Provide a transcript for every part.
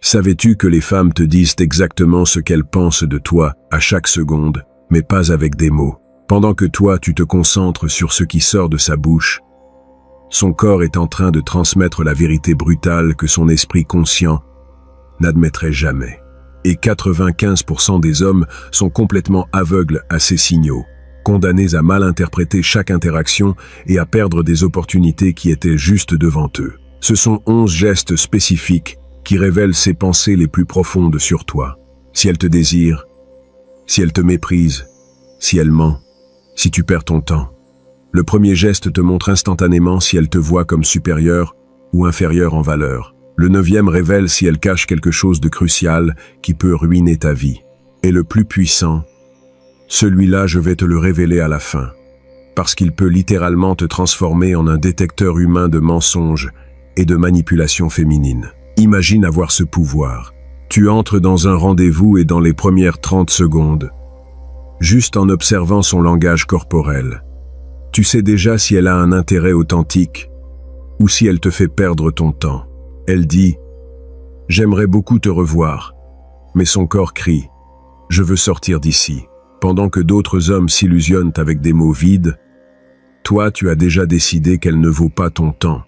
Savais-tu que les femmes te disent exactement ce qu'elles pensent de toi à chaque seconde, mais pas avec des mots? Pendant que toi, tu te concentres sur ce qui sort de sa bouche, son corps est en train de transmettre la vérité brutale que son esprit conscient n'admettrait jamais. Et 95% des hommes sont complètement aveugles à ces signaux, condamnés à mal interpréter chaque interaction et à perdre des opportunités qui étaient juste devant eux. Ce sont 11 gestes spécifiques qui révèlent ses pensées les plus profondes sur toi. Si elle te désire, si elle te méprise, si elle ment, si tu perds ton temps. Le premier geste te montre instantanément si elle te voit comme supérieur ou inférieur en valeur. Le 9e révèle si elle cache quelque chose de crucial qui peut ruiner ta vie. Et le plus puissant, celui-là je vais te le révéler à la fin, parce qu'il peut littéralement te transformer en un détecteur humain de mensonges et de manipulation féminine. Imagine avoir ce pouvoir. Tu entres dans un rendez-vous et dans les premières 30 secondes, juste en observant son langage corporel, tu sais déjà si elle a un intérêt authentique ou si elle te fait perdre ton temps. Elle dit « J'aimerais beaucoup te revoir », mais son corps crie « Je veux sortir d'ici ». Pendant que d'autres hommes s'illusionnent avec des mots vides, toi tu as déjà décidé qu'elle ne vaut pas ton temps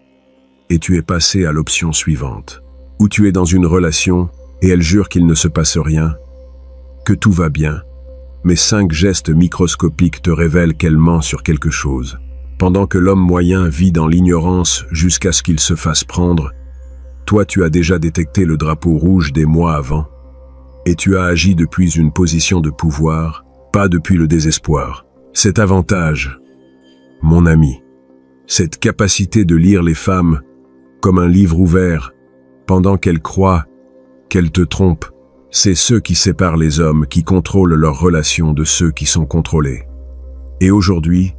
et tu es passé à l'option suivante. Où tu es dans une relation et elle jure qu'il ne se passe rien, que tout va bien, mais 5 gestes microscopiques te révèlent qu'elle ment sur quelque chose. Pendant que l'homme moyen vit dans l'ignorance jusqu'à ce qu'il se fasse prendre, toi tu as déjà détecté le drapeau rouge des mois avant, et tu as agi depuis une position de pouvoir, pas depuis le désespoir. Cet avantage, mon ami, cette capacité de lire les femmes comme un livre ouvert, pendant qu'elles croient qu'elles te trompent, c'est ce qui sépare les hommes qui contrôlent leurs relations de ceux qui sont contrôlés. Et aujourd'hui,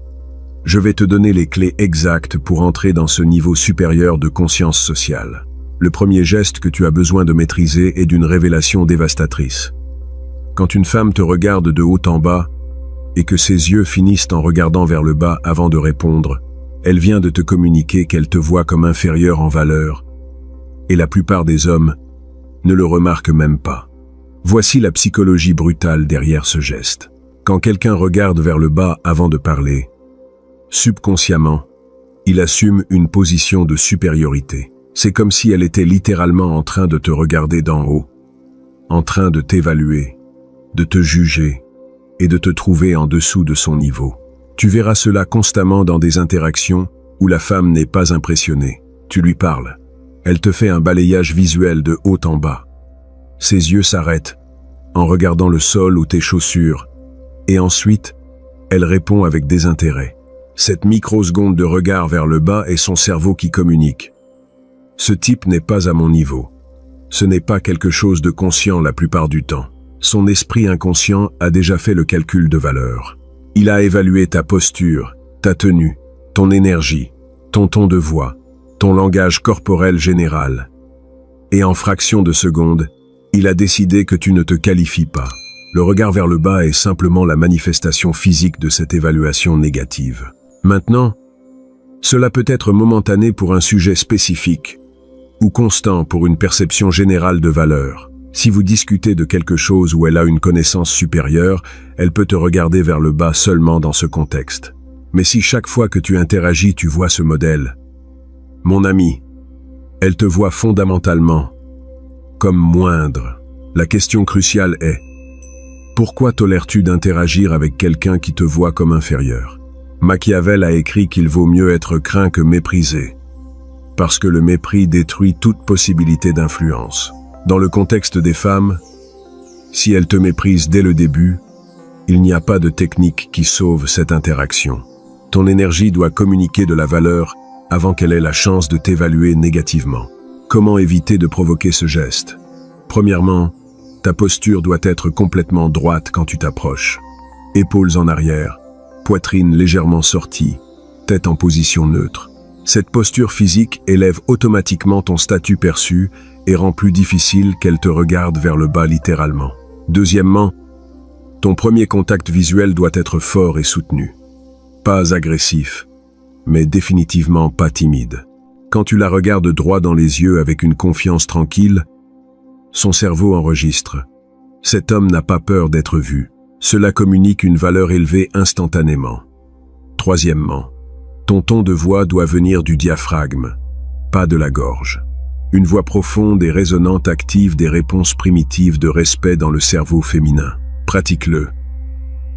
je vais te donner les clés exactes pour entrer dans ce niveau supérieur de conscience sociale. Le premier geste que tu as besoin de maîtriser est d'une révélation dévastatrice. Quand une femme te regarde de haut en bas et que ses yeux finissent en regardant vers le bas avant de répondre, elle vient de te communiquer qu'elle te voit comme inférieur en valeur, et la plupart des hommes ne le remarquent même pas. Voici la psychologie brutale derrière ce geste. Quand quelqu'un regarde vers le bas avant de parler, subconsciemment, il assume une position de supériorité. C'est comme si elle était littéralement en train de te regarder d'en haut, en train de t'évaluer, de te juger et de te trouver en dessous de son niveau. Tu verras cela constamment dans des interactions où la femme n'est pas impressionnée. Tu lui parles. Elle te fait un balayage visuel de haut en bas. Ses yeux s'arrêtent en regardant le sol ou tes chaussures, et ensuite, elle répond avec désintérêt. Cette microseconde de regard vers le bas est son cerveau qui communique. Ce type n'est pas à mon niveau. Ce n'est pas quelque chose de conscient la plupart du temps. Son esprit inconscient a déjà fait le calcul de valeur. Il a évalué ta posture, ta tenue, ton énergie, ton ton de voix, ton langage corporel général. Et en fraction de seconde, il a décidé que tu ne te qualifies pas. Le regard vers le bas est simplement la manifestation physique de cette évaluation négative. Maintenant, cela peut être momentané pour un sujet spécifique ou constant pour une perception générale de valeur. Si vous discutez de quelque chose où elle a une connaissance supérieure, elle peut te regarder vers le bas seulement dans ce contexte. Mais si chaque fois que tu interagis, tu vois ce modèle, mon ami, elle te voit fondamentalement comme moindre. La question cruciale est, pourquoi tolères-tu d'interagir avec quelqu'un qui te voit comme inférieur? Machiavel a écrit qu'il vaut mieux être craint que méprisé, parce que le mépris détruit toute possibilité d'influence. Dans le contexte des femmes, si elles te méprisent dès le début, il n'y a pas de technique qui sauve cette interaction. Ton énergie doit communiquer de la valeur avant qu'elle ait la chance de t'évaluer négativement. Comment éviter de provoquer ce geste? Premièrement, ta posture doit être complètement droite quand tu t'approches. Épaules en arrière, poitrine légèrement sortie, tête en position neutre. Cette posture physique élève automatiquement ton statut perçu et rend plus difficile qu'elle te regarde vers le bas littéralement. Deuxièmement, ton premier contact visuel doit être fort et soutenu. Pas agressif, mais définitivement pas timide. Quand tu la regardes droit dans les yeux avec une confiance tranquille, Son cerveau enregistre. Cet homme n'a pas peur d'être vu. Cela communique une valeur élevée instantanément. Troisièmement, ton ton de voix doit venir du diaphragme, pas de la gorge. Une voix profonde et résonante active des réponses primitives de respect dans le cerveau féminin. Pratique-le.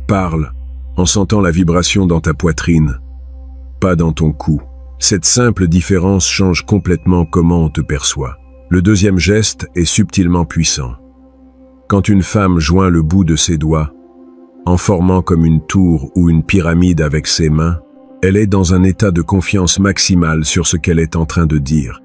Parle en sentant la vibration dans ta poitrine, pas dans ton cou. Cette simple différence change complètement comment on te perçoit. Le deuxième geste est subtilement puissant. Quand une femme joint le bout de ses doigts, en formant comme une tour ou une pyramide avec ses mains, elle est dans un état de confiance maximale sur ce qu'elle est en train de dire.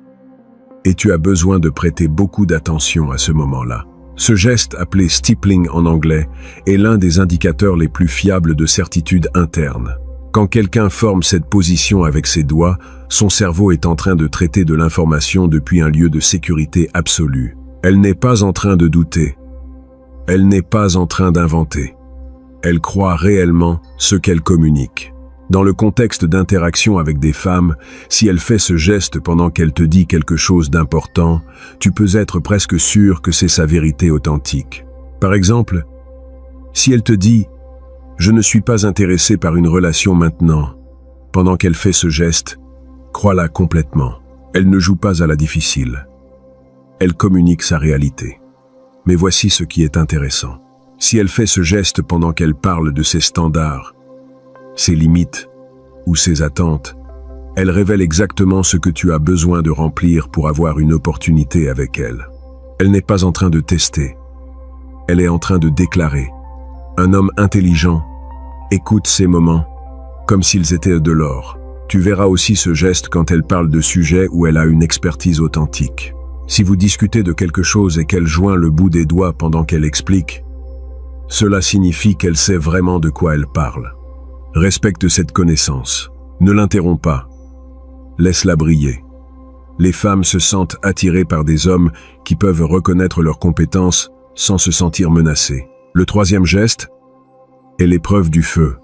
Et tu as besoin de prêter beaucoup d'attention à ce moment-là. Ce geste, appelé stippling en anglais, est l'un des indicateurs les plus fiables de certitude interne. Quand quelqu'un forme cette position avec ses doigts, son cerveau est en train de traiter de l'information depuis un lieu de sécurité absolue. Elle n'est pas en train de douter. Elle n'est pas en train d'inventer. Elle croit réellement ce qu'elle communique. Dans le contexte d'interaction avec des femmes, si elle fait ce geste pendant qu'elle te dit quelque chose d'important, tu peux être presque sûr que c'est sa vérité authentique. Par exemple, si elle te dit « Je ne suis pas intéressé par une relation maintenant », pendant qu'elle fait ce geste, crois-la complètement. Elle ne joue pas à la difficile. Elle communique sa réalité. Mais voici ce qui est intéressant. Si elle fait ce geste pendant qu'elle parle de ses standards, ses limites ou ses attentes, elle révèle exactement ce que tu as besoin de remplir pour avoir une opportunité avec elle. Elle n'est pas en train de tester. Elle est en train de déclarer. Un homme intelligent écoute ces moments comme s'ils étaient de l'or. Tu verras aussi ce geste quand elle parle de sujets où elle a une expertise authentique. Si vous discutez de quelque chose et qu'elle joint le bout des doigts pendant qu'elle explique, cela signifie qu'elle sait vraiment de quoi elle parle. Respecte cette connaissance. Ne l'interromps pas. Laisse-la briller. Les femmes se sentent attirées par des hommes qui peuvent reconnaître leurs compétences sans se sentir menacées. Le troisième geste est l'épreuve du feu,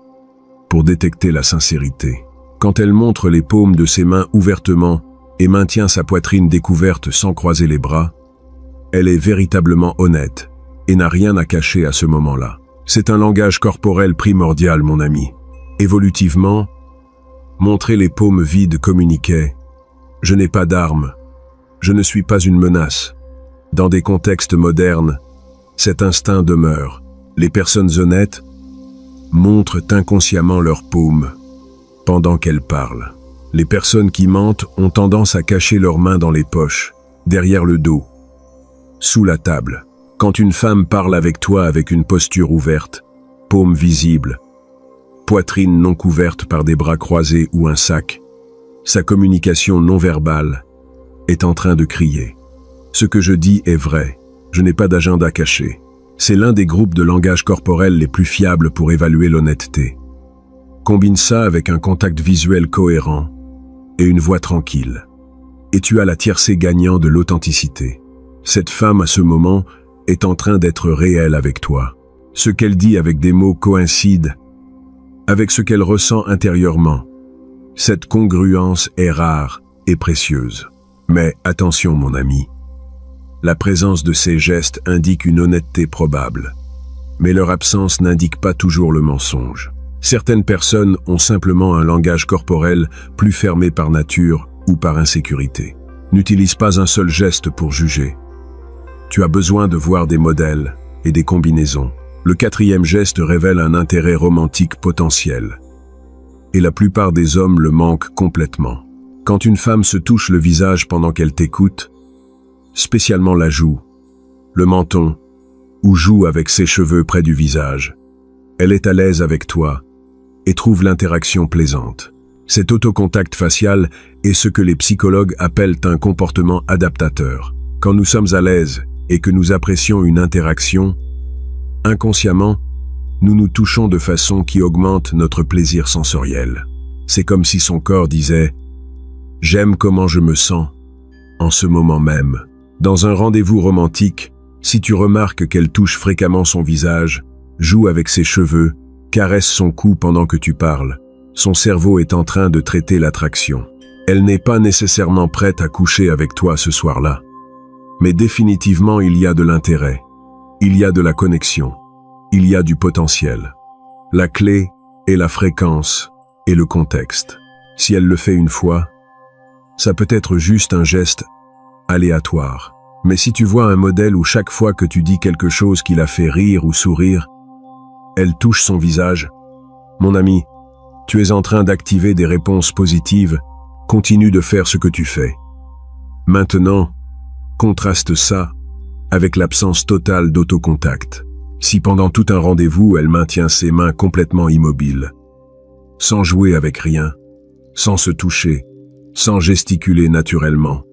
pour détecter la sincérité. Quand elle montre les paumes de ses mains ouvertement et maintient sa poitrine découverte sans croiser les bras, elle est véritablement honnête et n'a rien à cacher à ce moment-là. C'est un langage corporel primordial, mon ami. Évolutivement, montrer les paumes vides communiquait « Je n'ai pas d'armes, je ne suis pas une menace ». Dans des contextes modernes, cet instinct demeure. Les personnes honnêtes montrent inconsciemment leurs paumes pendant qu'elles parlent. Les personnes qui mentent ont tendance à cacher leurs mains dans les poches, derrière le dos, sous la table. Quand une femme parle avec toi avec une posture ouverte, paume visible, poitrine non couverte par des bras croisés ou un sac, sa communication non verbale est en train de crier. Ce que je dis est vrai, je n'ai pas d'agenda caché. C'est l'un des groupes de langage corporel les plus fiables pour évaluer l'honnêteté. Combine ça avec un contact visuel cohérent et une voix tranquille. Et tu as la tiercé gagnant de l'authenticité. Cette femme, à ce moment, est en train d'être réelle avec toi. Ce qu'elle dit avec des mots coïncide avec ce qu'elle ressent intérieurement. Cette congruence est rare et précieuse. Mais attention, mon ami. La présence de ces gestes indique une honnêteté probable. Mais leur absence n'indique pas toujours le mensonge. Certaines personnes ont simplement un langage corporel plus fermé par nature ou par insécurité. N'utilise pas un seul geste pour juger. Tu as besoin de voir des modèles et des combinaisons. Le quatrième geste révèle un intérêt romantique potentiel. Et la plupart des hommes le manquent complètement. Quand une femme se touche le visage pendant qu'elle t'écoute, spécialement la joue, le menton, ou joue avec ses cheveux près du visage, elle est à l'aise avec toi et trouve l'interaction plaisante. Cet autocontact facial est ce que les psychologues appellent un comportement adaptateur. Quand nous sommes à l'aise et que nous apprécions une interaction, inconsciemment, nous nous touchons de façon qui augmente notre plaisir sensoriel. C'est comme si son corps disait « J'aime comment je me sens en ce moment même ». Dans un rendez-vous romantique, si tu remarques qu'elle touche fréquemment son visage, joue avec ses cheveux, caresse son cou pendant que tu parles, son cerveau est en train de traiter l'attraction. Elle n'est pas nécessairement prête à coucher avec toi ce soir-là. Mais définitivement, il y a de l'intérêt. Il y a de la connexion. Il y a du potentiel. La clé est la fréquence et le contexte. Si elle le fait une fois, ça peut être juste un geste aléatoire. Mais si tu vois un modèle où chaque fois que tu dis quelque chose qui la fait rire ou sourire, elle touche son visage, mon ami, tu es en train d'activer des réponses positives, continue de faire ce que tu fais. Maintenant, contraste ça avec l'absence totale d'autocontact. Si pendant tout un rendez-vous, elle maintient ses mains complètement immobiles, sans jouer avec rien, sans se toucher, sans gesticuler naturellement,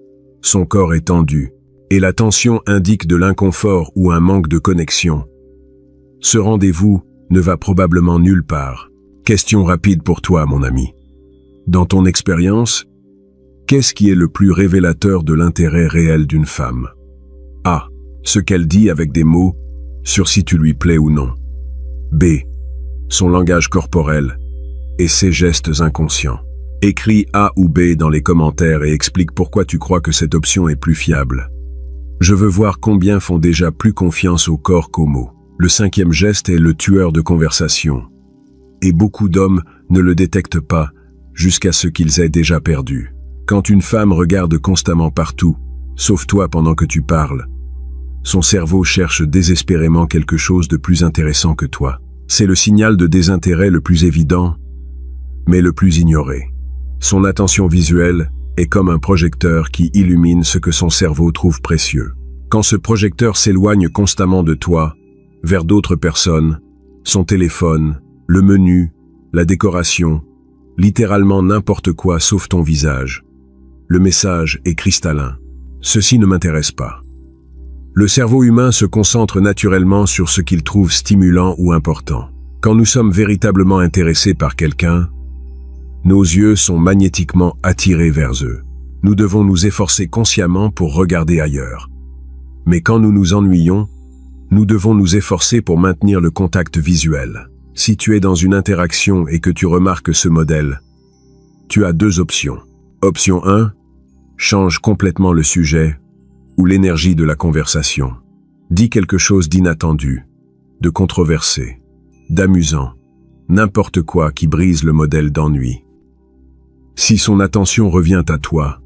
son corps est tendu, et la tension indique de l'inconfort ou un manque de connexion. Ce rendez-vous ne va probablement nulle part. Question rapide pour toi, mon ami. Dans ton expérience, qu'est-ce qui est le plus révélateur de l'intérêt réel d'une femme? A. Ce qu'elle dit avec des mots, sur si tu lui plais ou non. B. Son langage corporel et ses gestes inconscients. Écris A ou B dans les commentaires et explique pourquoi tu crois que cette option est plus fiable. Je veux voir combien font déjà plus confiance au corps qu'aux mots. Le 5e geste est le tueur de conversation. Et beaucoup d'hommes ne le détectent pas jusqu'à ce qu'ils aient déjà perdu. Quand une femme regarde constamment partout, sauf toi pendant que tu parles, son cerveau cherche désespérément quelque chose de plus intéressant que toi. C'est le signal de désintérêt le plus évident, mais le plus ignoré. Son attention visuelle est comme un projecteur qui illumine ce que son cerveau trouve précieux. Quand ce projecteur s'éloigne constamment de toi, vers d'autres personnes, son téléphone, le menu, la décoration, littéralement n'importe quoi sauf ton visage, le message est cristallin. Ceci ne m'intéresse pas. Le cerveau humain se concentre naturellement sur ce qu'il trouve stimulant ou important. Quand nous sommes véritablement intéressés par quelqu'un, nos yeux sont magnétiquement attirés vers eux. Nous devons nous efforcer consciemment pour regarder ailleurs. Mais quand nous nous ennuyons, nous devons nous efforcer pour maintenir le contact visuel. Si tu es dans une interaction et que tu remarques ce modèle, tu as 2 options. Option 1, change complètement le sujet ou l'énergie de la conversation. Dis quelque chose d'inattendu, de controversé, d'amusant, n'importe quoi qui brise le modèle d'ennui. Si son attention revient à toi,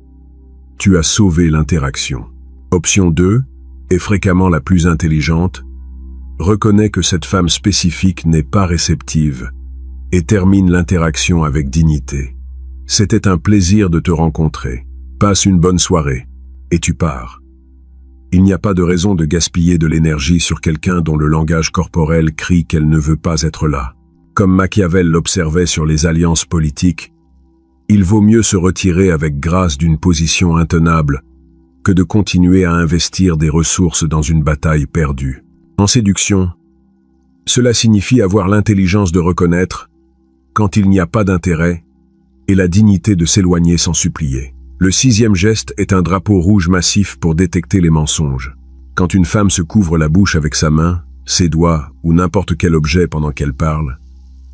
tu as sauvé l'interaction. Option 2, est fréquemment la plus intelligente, reconnais que cette femme spécifique n'est pas réceptive et termine l'interaction avec dignité. C'était un plaisir de te rencontrer. Passe une bonne soirée et tu pars. Il n'y a pas de raison de gaspiller de l'énergie sur quelqu'un dont le langage corporel crie qu'elle ne veut pas être là. Comme Machiavel l'observait sur les alliances politiques, il vaut mieux se retirer avec grâce d'une position intenable que de continuer à investir des ressources dans une bataille perdue. En séduction, cela signifie avoir l'intelligence de reconnaître quand il n'y a pas d'intérêt et la dignité de s'éloigner sans supplier. Le 6e geste est un drapeau rouge massif pour détecter les mensonges. Quand une femme se couvre la bouche avec sa main, ses doigts ou n'importe quel objet pendant qu'elle parle,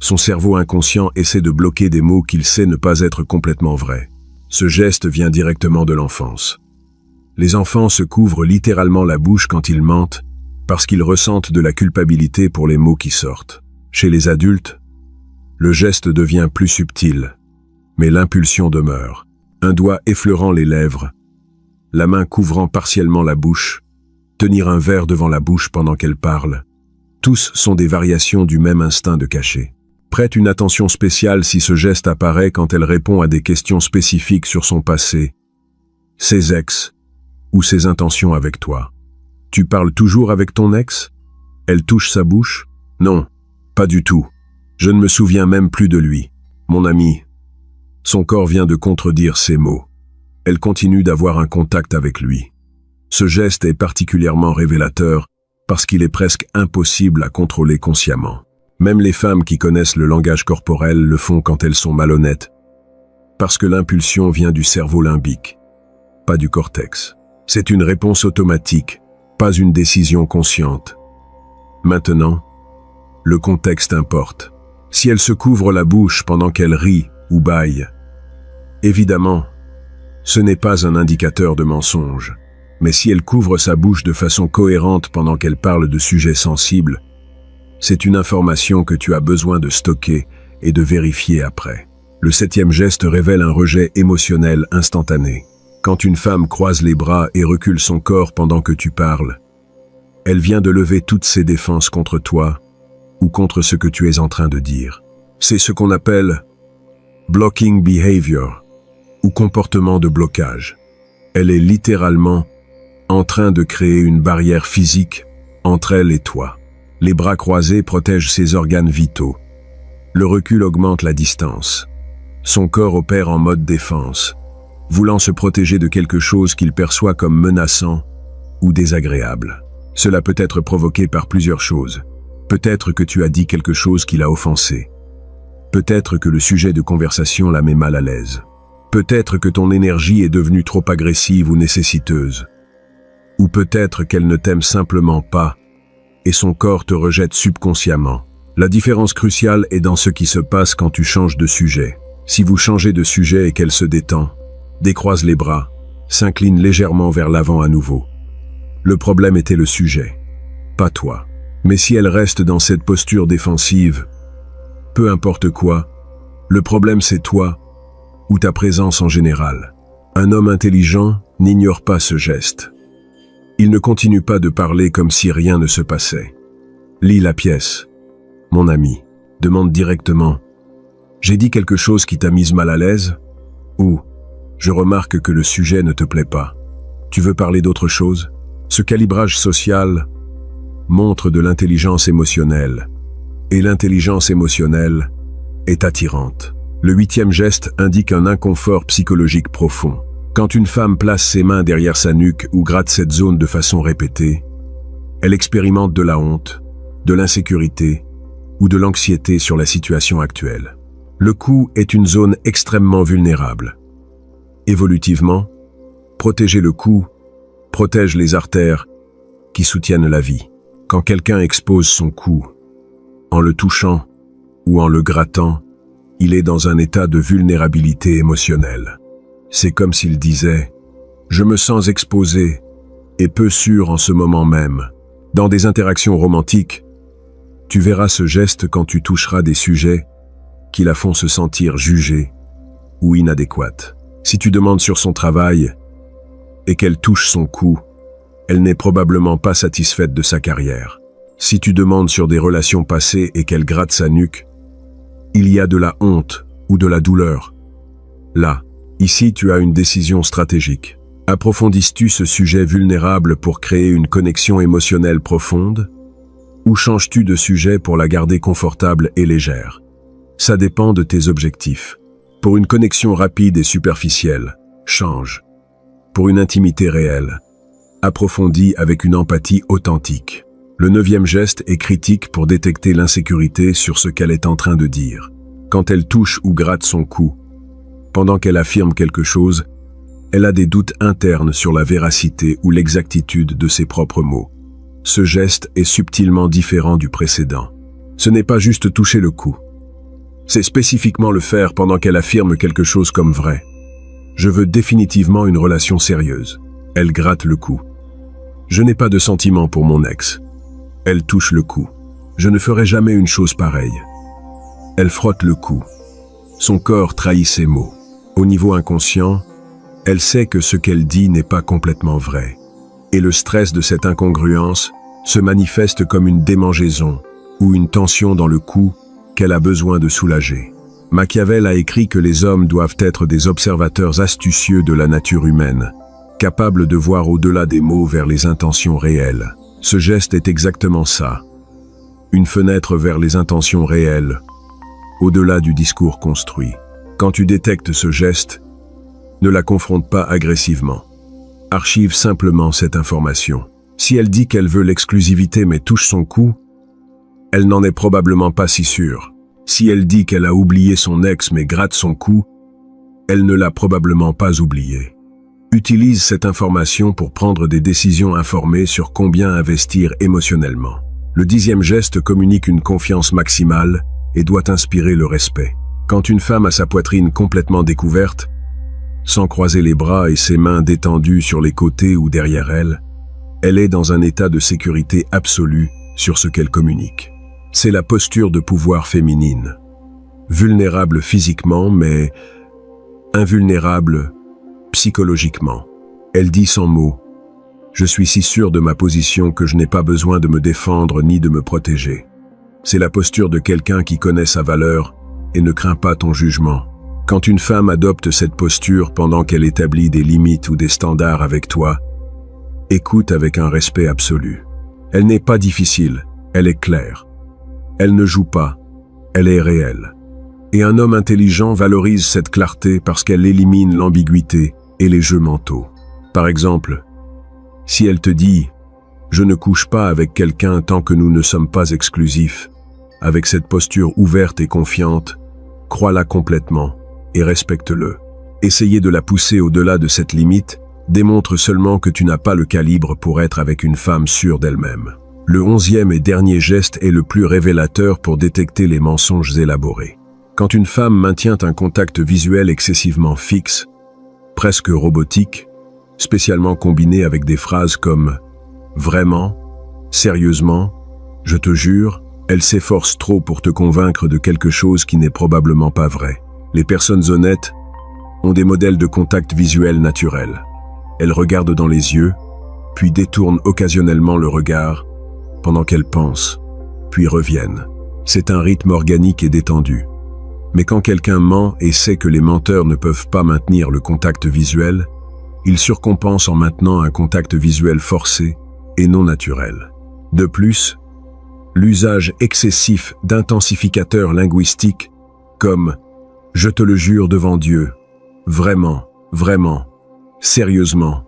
son cerveau inconscient essaie de bloquer des mots qu'il sait ne pas être complètement vrais. Ce geste vient directement de l'enfance. Les enfants se couvrent littéralement la bouche quand ils mentent parce qu'ils ressentent de la culpabilité pour les mots qui sortent. Chez les adultes, le geste devient plus subtil, mais l'impulsion demeure. Un doigt effleurant les lèvres, la main couvrant partiellement la bouche, tenir un verre devant la bouche pendant qu'elle parle. Tous sont des variations du même instinct de cacher. Prête une attention spéciale si ce geste apparaît quand elle répond à des questions spécifiques sur son passé, ses ex ou ses intentions avec toi. Tu parles toujours avec ton ex? Elle touche sa bouche? Non, pas du tout. Je ne me souviens même plus de lui. Mon ami, son corps vient de contredire ses mots. Elle continue d'avoir un contact avec lui. Ce geste est particulièrement révélateur parce qu'il est presque impossible à contrôler consciemment. Même les femmes qui connaissent le langage corporel le font quand elles sont malhonnêtes, parce que l'impulsion vient du cerveau limbique, pas du cortex. C'est une réponse automatique, pas une décision consciente. Maintenant, le contexte importe. Si elle se couvre la bouche pendant qu'elle rit ou bâille, évidemment, ce n'est pas un indicateur de mensonge. Mais si elle couvre sa bouche de façon cohérente pendant qu'elle parle de sujets sensibles, c'est une information que tu as besoin de stocker et de vérifier après. Le 7e geste révèle un rejet émotionnel instantané. Quand une femme croise les bras et recule son corps pendant que tu parles, elle vient de lever toutes ses défenses contre toi ou contre ce que tu es en train de dire. C'est ce qu'on appelle blocking behavior ou comportement de blocage. Elle est littéralement en train de créer une barrière physique entre elle et toi. Les bras croisés protègent ses organes vitaux. Le recul augmente la distance. Son corps opère en mode défense, voulant se protéger de quelque chose qu'il perçoit comme menaçant ou désagréable. Cela peut être provoqué par plusieurs choses. Peut-être que tu as dit quelque chose qui l'a offensé. Peut-être que le sujet de conversation la met mal à l'aise. Peut-être que ton énergie est devenue trop agressive ou nécessiteuse. Ou peut-être qu'elle ne t'aime simplement pas et son corps te rejette subconsciemment. La différence cruciale est dans ce qui se passe quand tu changes de sujet. Si vous changez de sujet et qu'elle se détend, décroise les bras, s'incline légèrement vers l'avant à nouveau. Le problème était le sujet, pas toi. Mais si elle reste dans cette posture défensive, peu importe quoi, le problème c'est toi ou ta présence en général. Un homme intelligent n'ignore pas ce geste. Il ne continue pas de parler comme si rien ne se passait. Lis la pièce. Mon ami, demande directement. J'ai dit quelque chose qui t'a mise mal à l'aise? Ou, je remarque que le sujet ne te plaît pas. Tu veux parler d'autre chose? Ce calibrage social montre de l'intelligence émotionnelle. Et l'intelligence émotionnelle est attirante. Le 8e geste indique un inconfort psychologique profond. Quand une femme place ses mains derrière sa nuque ou gratte cette zone de façon répétée, elle expérimente de la honte, de l'insécurité ou de l'anxiété sur la situation actuelle. Le cou est une zone extrêmement vulnérable. Évolutivement, protéger le cou protège les artères qui soutiennent la vie. Quand quelqu'un expose son cou, en le touchant ou en le grattant, il est dans un état de vulnérabilité émotionnelle. C'est comme s'il disait « Je me sens exposé et peu sûr en ce moment même ». Dans des interactions romantiques, tu verras ce geste quand tu toucheras des sujets qui la font se sentir jugée ou inadéquate. Si tu demandes sur son travail et qu'elle touche son cou, elle n'est probablement pas satisfaite de sa carrière. Si tu demandes sur des relations passées et qu'elle gratte sa nuque, il y a de la honte ou de la douleur. Là, ici tu as une décision stratégique. Approfondis-tu ce sujet vulnérable pour créer une connexion émotionnelle profonde? Ou changes-tu de sujet pour la garder confortable et légère? Ça dépend de tes objectifs. Pour une connexion rapide et superficielle, change. Pour une intimité réelle, approfondis avec une empathie authentique. Le 9e geste est critique pour détecter l'insécurité sur ce qu'elle est en train de dire. Quand elle touche ou gratte son cou, pendant qu'elle affirme quelque chose, elle a des doutes internes sur la véracité ou l'exactitude de ses propres mots. Ce geste est subtilement différent du précédent. Ce n'est pas juste toucher le cou. C'est spécifiquement le faire pendant qu'elle affirme quelque chose comme vrai. Je veux définitivement une relation sérieuse. Elle gratte le cou. Je n'ai pas de sentiment pour mon ex. Elle touche le cou. Je ne ferai jamais une chose pareille. Elle frotte le cou. Son corps trahit ses mots. Au niveau inconscient, elle sait que ce qu'elle dit n'est pas complètement vrai. Et le stress de cette incongruence se manifeste comme une démangeaison ou une tension dans le cou qu'elle a besoin de soulager. Machiavel a écrit que les hommes doivent être des observateurs astucieux de la nature humaine, capables de voir au-delà des mots vers les intentions réelles. Ce geste est exactement ça. Une fenêtre vers les intentions réelles, au-delà du discours construit. Quand tu détectes ce geste, ne la confronte pas agressivement. Archive simplement cette information. Si elle dit qu'elle veut l'exclusivité mais touche son cou, elle n'en est probablement pas si sûre. Si elle dit qu'elle a oublié son ex mais gratte son cou, elle ne l'a probablement pas oublié. Utilise cette information pour prendre des décisions informées sur combien investir émotionnellement. Le 10e geste communique une confiance maximale et doit inspirer le respect. Quand une femme a sa poitrine complètement découverte, sans croiser les bras et ses mains détendues sur les côtés ou derrière elle. Elle est dans un état de sécurité absolue sur ce qu'elle communique. C'est la posture de pouvoir féminine. Vulnérable physiquement, mais invulnérable psychologiquement. Elle dit sans mots: je suis si sûre de ma position que je n'ai pas besoin de me défendre ni de me protéger. C'est la posture de quelqu'un qui connaît sa valeur et ne craint pas ton jugement. Quand une femme adopte cette posture pendant qu'elle établit des limites ou des standards avec toi, écoute avec un respect absolu. Elle n'est pas difficile, elle est claire. Elle ne joue pas, elle est réelle. Et un homme intelligent valorise cette clarté parce qu'elle élimine l'ambiguïté et les jeux mentaux. Par exemple, si elle te dit « je ne couche pas avec quelqu'un tant que nous ne sommes pas exclusifs », avec cette posture ouverte et confiante, crois-la complètement et respecte-le. Essayer de la pousser au-delà de cette limite démontre seulement que tu n'as pas le calibre pour être avec une femme sûre d'elle-même. Le 11e et dernier geste est le plus révélateur pour détecter les mensonges élaborés. Quand une femme maintient un contact visuel excessivement fixe, presque robotique, spécialement combiné avec des phrases comme « vraiment »,« sérieusement »,« je te jure », elle s'efforce trop pour te convaincre de quelque chose qui n'est probablement pas vrai. Les personnes honnêtes ont des modèles de contact visuel naturels. Elles regardent dans les yeux, puis détournent occasionnellement le regard, pendant qu'elles pensent, puis reviennent. C'est un rythme organique et détendu. Mais quand quelqu'un ment et sait que les menteurs ne peuvent pas maintenir le contact visuel, il surcompense en maintenant un contact visuel forcé et non naturel. De plus, l'usage excessif d'intensificateurs linguistiques comme « je te le jure devant Dieu »,« vraiment, vraiment »,« sérieusement »,«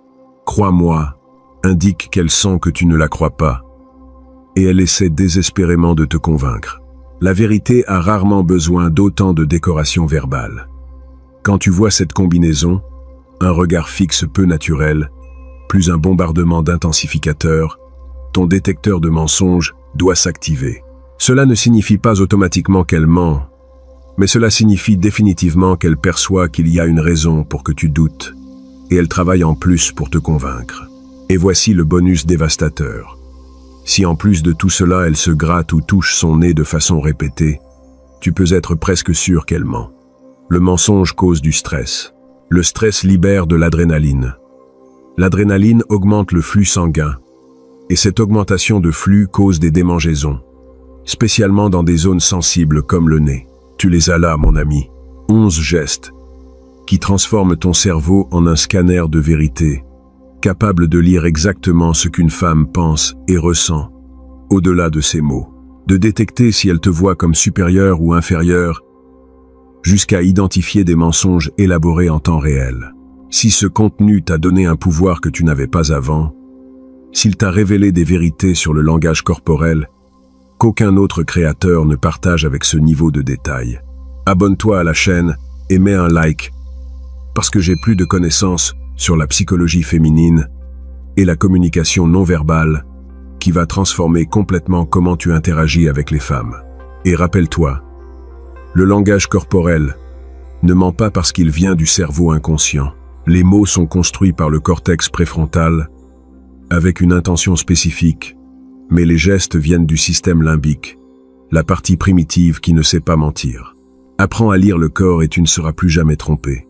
crois-moi » indique qu'elle sent que tu ne la crois pas, et elle essaie désespérément de te convaincre. La vérité a rarement besoin d'autant de décoration verbale. Quand tu vois cette combinaison, un regard fixe peu naturel, plus un bombardement d'intensificateurs, ton détecteur de mensonges doit s'activer. Cela ne signifie pas automatiquement qu'elle ment, mais cela signifie définitivement qu'elle perçoit qu'il y a une raison pour que tu doutes, et elle travaille en plus pour te convaincre. Et voici le bonus dévastateur. Si en plus de tout cela elle se gratte ou touche son nez de façon répétée, tu peux être presque sûr qu'elle ment. Le mensonge cause du stress. Le stress libère de l'adrénaline. L'adrénaline augmente le flux sanguin, et cette augmentation de flux cause des démangeaisons, spécialement dans des zones sensibles comme le nez. Tu les as là, mon ami. 11 gestes qui transforment ton cerveau en un scanner de vérité, capable de lire exactement ce qu'une femme pense et ressent, au-delà de ses mots, de détecter si elle te voit comme supérieure ou inférieure, jusqu'à identifier des mensonges élaborés en temps réel. Si ce contenu t'a donné un pouvoir que tu n'avais pas avant, s'il t'a révélé des vérités sur le langage corporel qu'aucun autre créateur ne partage avec ce niveau de détail, abonne-toi à la chaîne et mets un like, parce que j'ai plus de connaissances sur la psychologie féminine et la communication non verbale qui va transformer complètement comment tu interagis avec les femmes. Et rappelle-toi, le langage corporel ne ment pas parce qu'il vient du cerveau inconscient. Les mots sont construits par le cortex préfrontal avec une intention spécifique, mais les gestes viennent du système limbique, la partie primitive qui ne sait pas mentir. Apprends à lire le corps et tu ne seras plus jamais trompé.